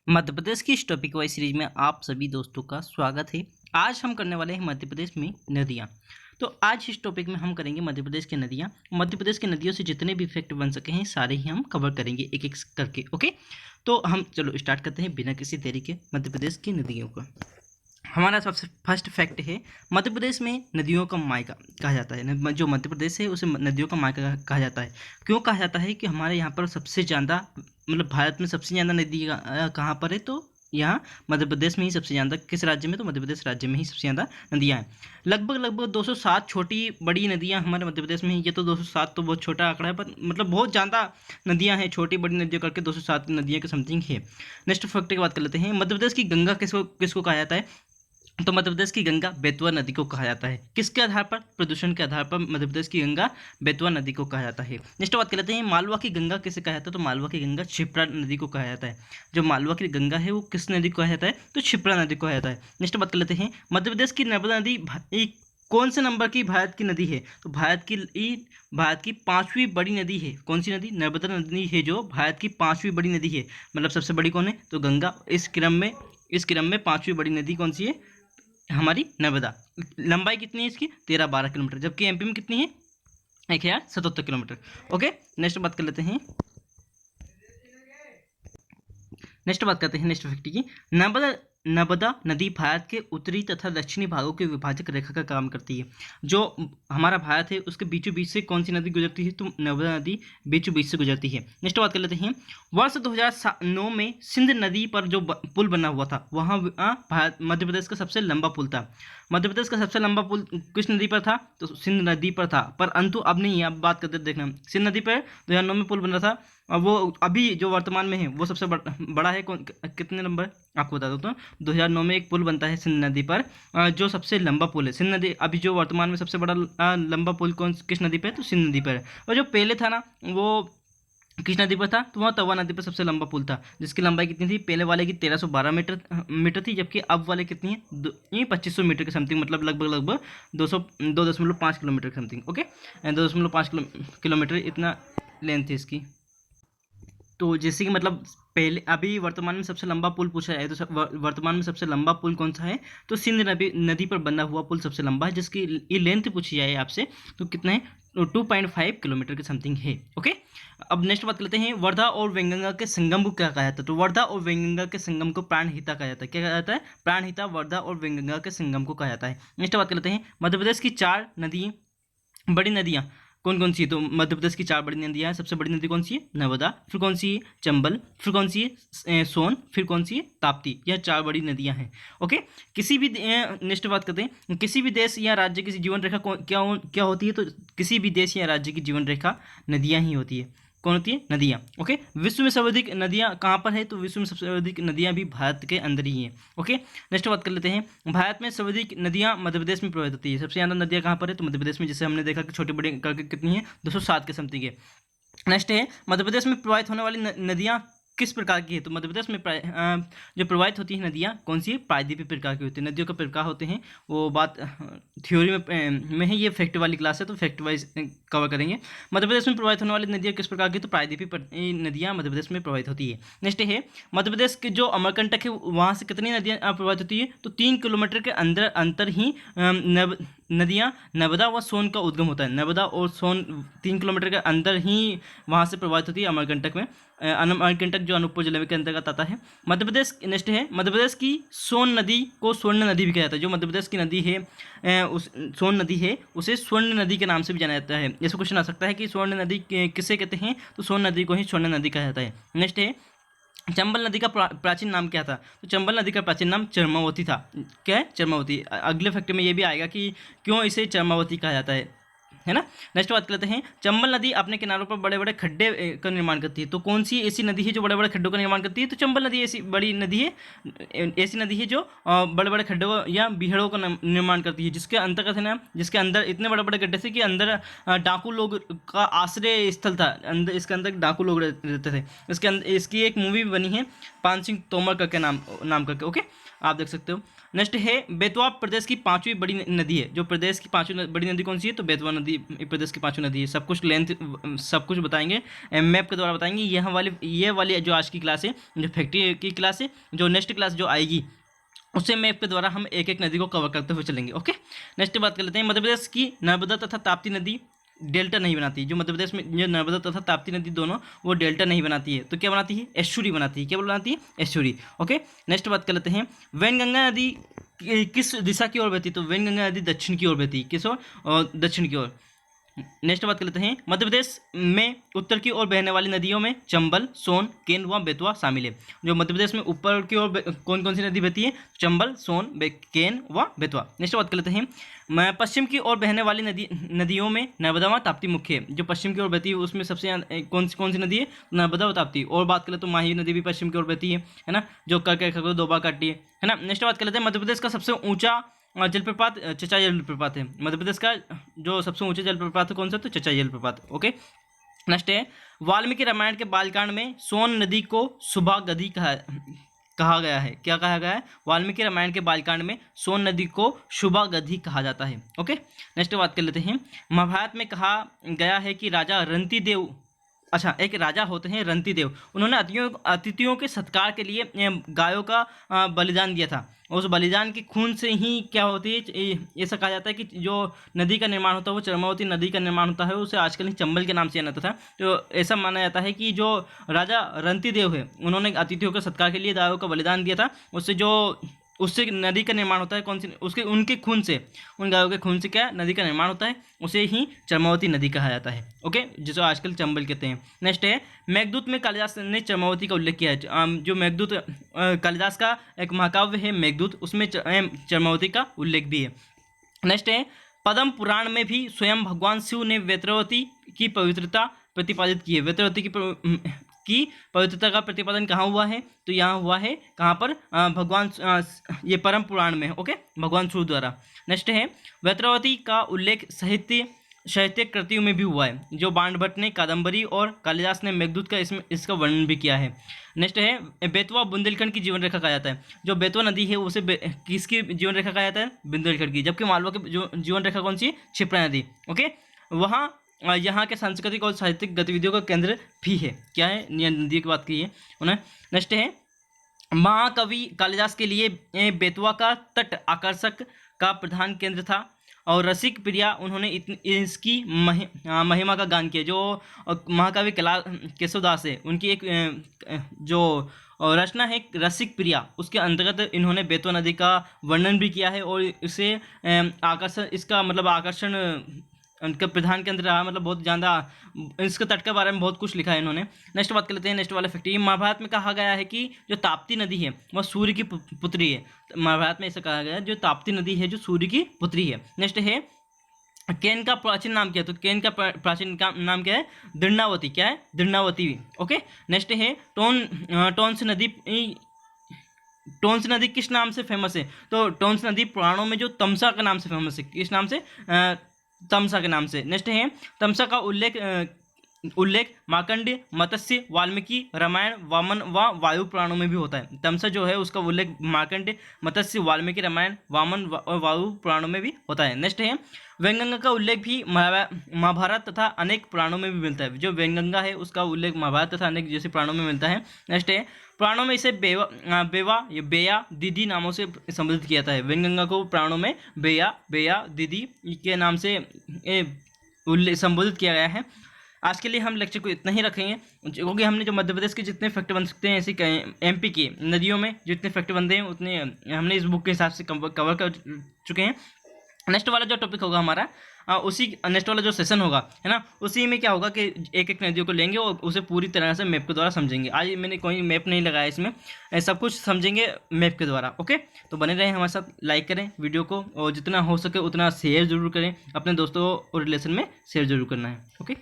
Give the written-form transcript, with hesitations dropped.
मध्य प्रदेश की इस topic wise series में आप सभी दोस्तों का स्वागत है। आज हम करने वाले हैं मध्य प्रदेश में नदियाँ। तो आज इस टॉपिक में हम करेंगे मध्य प्रदेश की नदियाँ। मध्य प्रदेश की नदियों से जितने भी फैक्ट बन सके हैं सारे ही हम कवर करेंगे एक एक करके। ओके, तो हम चलो स्टार्ट करते हैं बिना किसी देरी के मध्य प्रदेश की नदियों का। हमारा सबसे फर्स्ट फैक्ट है, मध्य प्रदेश में नदियों का मायका कहा जाता है। जो मध्य प्रदेश है उसे नदियों का मायका कहा जाता है। क्यों कहा जाता है कि हमारे यहाँ पर सबसे ज़्यादा मतलब भारत में सबसे ज़्यादा नदी कहाँ पर है, तो यहाँ मध्य प्रदेश में ही सबसे ज़्यादा। किस राज्य में, तो मध्य प्रदेश राज्य में ही सबसे ज़्यादा नदियाँ हैं। लगभग 207 छोटी बड़ी नदियाँ हमारे मध्य प्रदेश में हैं। ये तो 207 तो बहुत छोटा आंकड़ा है, पर मतलब बहुत ज़्यादा नदियाँ हैं, छोटी बड़ी नदियों करके 207 नदियाँ के समथिंग है। नेक्स्ट फैक्ट की बात कर लेते हैं, मध्य प्रदेश की गंगा किसको किसको कहा जाता है, तो मध्य प्रदेश की गंगा बेतवा नदी को कहा जाता है। किसके आधार पर, प्रदूषण के आधार पर मध्य प्रदेश की गंगा बेतवा नदी को कहा जाता है। नेक्स्ट बात कर लेते हैं, मालवा की गंगा किसे कहा जाता है, तो मालवा की गंगा क्षिप्रा नदी को कहा जाता है। जो मालवा की गंगा है वो किस नदी को कहा जाता है, तो क्षिप्रा नदी को कहा जाता है। नेक्स्ट बात कर लेते हैं, मध्य प्रदेश की नर्मदा नदी कौन से नंबर की भारत की नदी है, तो भारत की पांचवी बड़ी नदी है। कौन सी नदी, नर्मदा नदी है जो भारत की पांचवी बड़ी नदी है। मतलब सबसे बड़ी कौन है, तो गंगा। इस क्रम में पांचवी बड़ी नदी कौन सी है, हमारी नर्मदा। लंबाई कितनी है इसकी, 13-12 किलोमीटर, जबकि एमपी में कितनी है, 1077 किलोमीटर। ओके, नेक्स्ट बात कर लेते हैं, नेक्स्ट फैक्ट की। नर्मदा नदी भारत के उत्तरी तथा दक्षिणी भागों के विभाजक रेखा का काम करती है। जो हमारा भारत है उसके बीचों बीच से कौन सी नदी गुजरती है, तो नर्मदा नदी बीचों बीच से गुजरती है। नेक्स्ट बात कर लेते हैं, वर्ष 2009 में सिंध नदी पर जो पुल बना हुआ था वहाँ भारत मध्य प्रदेश का सबसे लंबा पुल था। मध्य प्रदेश का सबसे लंबा पुल किस नदी पर था, तो सिंध नदी पर था। पर अंतु अब नहीं है, अब बात करते देखना, सिंध नदी पर 2009 में पुल बना था। और वो अभी जो वर्तमान में है वो सबसे बड़ा है। कितने नंबर आपको बता दो, तो 2009 में एक पुल बनता है सिंध नदी पर, जो सबसे लंबा पुल है। सिंध नदी अभी जो वर्तमान में सबसे बड़ा लंबा पुल किस नदी पर है, तो सिंध नदी पर है। और जो पहले था ना वो किस नदी पर था, तो वह तवा नदी पर सबसे लंबा पुल था, जिसकी लंबाई कितनी थी, पहले वाले की 1312 मीटर थी, जबकि अब वाले कितनी है, ये 2500 मीटर के समथिंग, मतलब लगभग 2.5 किलोमीटर के समथिंग। ओके, 2.5 किलोमीटर इतना लेंथ है इसकी। तो जैसे कि मतलब पहले अभी वर्तमान में सबसे लंबा पुल पूछा जाए तो वर्तमान में सबसे लंबा पुल कौन सा है, तो सिंध नदी पर बना हुआ पुल सबसे लंबा है, जिसकी ये लेंथ पूछी जाए आपसे तो कितना है, 2.5 किलोमीटर के समथिंग है। ओके, अब नेक्स्ट बात करते हैं, वर्धा और वेंगंगा के संगम को क्या कहा जाता है, तो वर्धा और वेंगंगा के संगम को प्राणहिता कहा जाता है। क्या कहा जाता है, प्राणहिता वर्धा और वेंगंगा के संगम को कहा जाता है। नेक्स्ट बात करते हैं, मध्य प्रदेश की 4 बड़ी नदियाँ कौन कौन सी है, तो मध्य प्रदेश की 4 बड़ी नदियाँ हैं। सबसे बड़ी नदी कौन सी है, नर्मदा, फिर कौन सी है, चंबल, फिर कौन सी है, सोन, फिर कौन सी है, ताप्ती। यह 4 बड़ी नदियाँ हैं। ओके, किसी भी नेक्स्ट बात करते हैं, किसी भी देश या राज्य की जीवन रेखा क्या होती है, तो किसी भी देश या राज्य की जीवन रेखा नदियाँ ही होती है। कौन होती है, नदियाँ। ओके, विश्व में सर्वाधिक नदियाँ कहाँ पर है, तो विश्व में सबसे अधिक नदियाँ भी भारत के अंदर ही हैं। ओके, नेक्स्ट बात कर लेते हैं, भारत में सर्वाधिक नदियाँ मध्य प्रदेश में प्रवाहित होती है। सबसे ज़्यादा नदियाँ कहाँ पर है, तो मध्य प्रदेश में, जैसे हमने देखा कि छोटे बड़े करके कितनी है, 207 के समथिंग है। नेक्स्ट है, मध्य प्रदेश में प्रवाहित होने वाली नदियाँ किस प्रकार की है, तो मध्य प्रदेश में जो प्रवाहित होती हैं नदियाँ कौन सी है, प्रायद्वीपीय प्रकार की होती है। नदियों का प्रकार होते हैं, वो बात थ्योरी में है, ये फैक्ट वाली क्लास है तो फैक्ट वाइज कवर करेंगे। मध्य प्रदेश में प्रवाहित होने वाली नदियाँ किस प्रकार की, तो प्रायद्वीपीय नदियाँ मध्य प्रदेश में प्रवाहित होती है। नेक्स्ट है, मध्य प्रदेश के जो अमरकंटक है वहाँ से कितनी नदियाँ प्रवाहित होती है, तो 3 किलोमीटर के अंतर ही नदियाँ नर्मदा व सोन का उद्गम होता है। नर्मदा और सोन 3 किलोमीटर के अंदर ही वहाँ से प्रवाहित होती है अमरकंटक में। अमरकंटक जो अनूपपुर जिले के अंतर्गत आता है। मध्य प्रदेश नेक्स्ट है, मध्य प्रदेश की सोन नदी को स्वर्ण नदी भी कहा जाता है। जो मध्य प्रदेश की नदी है उस सोन नदी है उसे स्वर्ण नदी के नाम से भी जाना जाता है। ऐसा क्वेश्चन आ सकता है कि स्वर्ण नदी किसे कहते हैं, तो सोन नदी को ही स्वर्ण नदी कहा जाता है। नेक्स्ट है, चंबल नदी का प्राचीन नाम क्या था, तो चंबल नदी का प्राचीन नाम चरमावती था। क्या है, चरमावती। अगले फैक्ट में ये भी आएगा कि क्यों इसे चरमावती कहा जाता है ना। नेक्स्ट बात करते हैं, चंबल नदी अपने किनारों पर बड़े बड़े खड्डे का निर्माण करती है। तो कौन सी ऐसी नदी है जो बड़े बड़े खड्डों का निर्माण करती है, तो चंबल नदी ऐसी बड़ी नदी है, ऐसी नदी है जो बड़े बड़े खड्डों या बीहड़ों का निर्माण करती है, जिसके अंतर्गत है ना, जिसके अंदर इतने बड़े बड़े गड्ढे थे कि अंदर डाकू लोग का आश्रय स्थल था। इसके अंदर डाकू लोग रहते थे। इसके अंदर इसकी एक मूवी भी बनी है, पान सिंह तोमर करके नाम करके। ओके, आप देख सकते हो। नेक्स्ट है बेतवा प्रदेश की 5वीं बड़ी नदी है। जो प्रदेश की 5वीं बड़ी नदी कौन सी है? तो बेतवा नदी प्रदेश की 5वीं नदी है। सब कुछ सब कुछ बताएंगे, मैप के द्वारा बताएंगे। ये वाली जो आज की क्लास है, जो फैक्ट्री की क्लास है, जो नेक्स्ट क्लास जो आएगी उससे मैप के द्वारा हम एक एक नदी को कवर करते हुए चलेंगे। ओके, नेक्स्ट बात कर लेते हैं। मध्य प्रदेश की नर्मदा तथा ताप्ती नदी डेल्टा नहीं बनाती। जो मध्य प्रदेश में जो नर्मदा तथा ताप्ती नदी दोनों वो डेल्टा नहीं बनाती है, तो क्या बनाती है? एस्चुरी बनाती है। क्या बनाती है? एस्चुरी। ओके, नेक्स्ट बात कर लेते हैं। वैनगंगा नदी किस दिशा की ओर बहती? तो वैनगंगा नदी दक्षिण की ओर बहती। किस ओर? दक्षिण की ओर। नेक्स्ट बात कर लेते हैं। मध्य प्रदेश में उत्तर की ओर बहने वाली नदियों में चंबल, सोन, केन व बेतवा शामिल है। जो मध्य प्रदेश में ऊपर की ओर कौन कौन सी नदी बहती है? चंबल, सोन, केन व बेतवा। नेक्स्ट बात कर लेते हैं। पश्चिम की ओर बहने वाली नदियों में नर्मदा व ताप्ती मुख्य है। जो पश्चिम की ओर बहती है उसमें सबसे कौन सी नदी है? नर्मदा व ताप्ती। और बात करें तो माही नदी भी पश्चिम की ओर बहती है ना, जो करके दो बार काटती है ना। नेक्स्ट बात कर लेते हैं। मध्य प्रदेश का सबसे ऊंचा जलप्रपात चचाई जलप्रपात है। मध्य प्रदेश का जो सबसे ऊंचा जलप्रपात है कौन सा? तो चचाई जलप्रपात। ओके, नेक्स्ट है। वाल्मीकि रामायण के बालकांड में सोन नदी को शुभागधि कहा गया है। क्या कहा गया है? वाल्मीकि रामायण के बालकांड में सोन नदी को शुभागधि कहा जाता है। ओके, नेक्स्ट बात कर लेते हैं। महाभारत में कहा गया है कि राजा रंतिदेव, अच्छा, एक राजा होते हैं रंतिदेव, उन्होंने अतिथियों के सत्कार के लिए गायों का बलिदान दिया था। उस बलिदान के खून से ही क्या होती है, ऐसा कहा जाता है कि जो नदी का निर्माण होता है वो चर्मावती नदी का निर्माण होता है, उसे आजकल चंबल के नाम से जाना जाता था। तो ऐसा माना जाता है कि जो राजा रंतिदेव है उन्होंने अतिथियों के सत्कार के लिए गायों का बलिदान दिया था। उससे नदी का निर्माण होता है। कौन सी? उनके खून से, उन गायों के खून से क्या नदी का निर्माण होता है, उसे ही चर्मावती नदी कहा जाता है। ओके, जिसे आजकल चंबल कहते हैं। नेक्स्ट है। मेघदूत में कालिदास ने चर्मावती का उल्लेख किया है। जो मेघदूत कालिदास का एक महाकाव्य है मेघदूत, उसमें चर्मावती का उल्लेख भी है। नेक्स्ट है। पद्म पुराण में भी स्वयं भगवान शिव ने वेत्रवती की पवित्रता प्रतिपादित की है। वेत्रवती की पवित्रता का प्रतिपादन कहाँ हुआ है? तो यहाँ हुआ है कहाँ पर? भगवान ये परम पुराण में है। ओके, भगवान शिव द्वारा। नेक्स्ट है। वेत्रवती का उल्लेख साहित्यिक कृतियों में भी हुआ है। जो बाणभट्ट ने कादम्बरी और कालिदास ने मेघदूत का इसका वर्णन भी किया है। नेक्स्ट है। बेतवा बुंदेलखंड की जीवन रेखा कहा जाता है। जो बेतवा नदी है उसे किसकी जीवन रेखा कहा जाता है? बुंदेलखंड की। जबकि मालवा की जो जीवन रेखा कौन सी है? क्षिप्रा नदी। ओके, वहाँ यहाँ के सांस्कृतिक और साहित्यिक गतिविधियों का केंद्र भी है। क्या है? नदी की बात की है उन्हें। नेक्स्ट है। महाकवि कालिदास के लिए बेतवा का तट आकर्षक का प्रधान केंद्र था और रसिक प्रिया उन्होंने इसकी महिमा का गान किया। जो महाकवि केशवदास है उनकी एक जो रचना है रसिक प्रिया, उसके अंतर्गत इन्होंने बेतवा नदी का वर्णन भी किया है और इसे आकर्षण उनका प्रधान केंद्र रहा। मतलब बहुत ज़्यादा इसके तट के बारे में बहुत कुछ लिखा है इन्होंने। नेक्स्ट बात कर लेते हैं। नेक्स्ट वाला फैक्ट, महाभारत में कहा गया है कि जो ताप्ती नदी है वह सूर्य की पुत्री है। महाभारत में ऐसा कहा गया है जो ताप्ती नदी है जो सूर्य की पुत्री है। नेक्स्ट है। केन का प्राचीन नाम क्या है? तो केन का प्राचीन नाम क्या है? दृढ़नावती। क्या है? दृढ़नावती। ओके, नेक्स्ट है। टोंस नदी किस नाम से फेमस है? तो टोंस नदी पुराणों में जो तमसा के नाम से फेमस है। किस नाम से? तमसा के नाम से। नेक्स्ट है। तमसा का उल्लेख मार्कंडेय, मत्स्य, वाल्मीकि रामायण, वामन व वायु पुराणों में भी होता है। तमसा जो है उसका उल्लेख मार्कंडेय, मत्स्य, वाल्मीकि रामायण, वामन और वायु पुराणों में भी होता है। नेक्स्ट है। वैनगंगा का उल्लेख भी महाभारत तथा अनेक पुराणों में भी मिलता है। जो वैनगंगा है उसका उल्लेख महाभारत तथा अनेक जैसे पुराणों में मिलता है। नेक्स्ट है। पुराणों में इसे बेया दीदी नामों से संबोधित किया जाता है। वैनगंगा को पुराणों में बेया दीदी के नाम से संबोधित किया गया है। आज के लिए हम लेक्चर को इतना ही रखेंगे क्योंकि हमने जो मध्य प्रदेश के जितने फैक्ट बन सकते हैं ऐसे एमपी की नदियों में जितने फैक्ट बनते हैं उतने हमने इस बुक के हिसाब से कवर कर चुके हैं। नेक्स्ट वाला जो टॉपिक होगा हमारा उसी नेक्स्ट वाला जो सेशन होगा है ना, उसी में क्या होगा कि एक एक नदियों को लेंगे और उसे पूरी तरह से मैप के द्वारा समझेंगे। आज मैंने कोई मैप नहीं लगाया इसमें, सब कुछ समझेंगे मैप के द्वारा। ओके, तो बने रहें हमारे साथ, लाइक करें वीडियो को और जितना हो सके उतना शेयर जरूर करें, अपने दोस्तों और रिलेशन में शेयर जरूर करना है। ओके।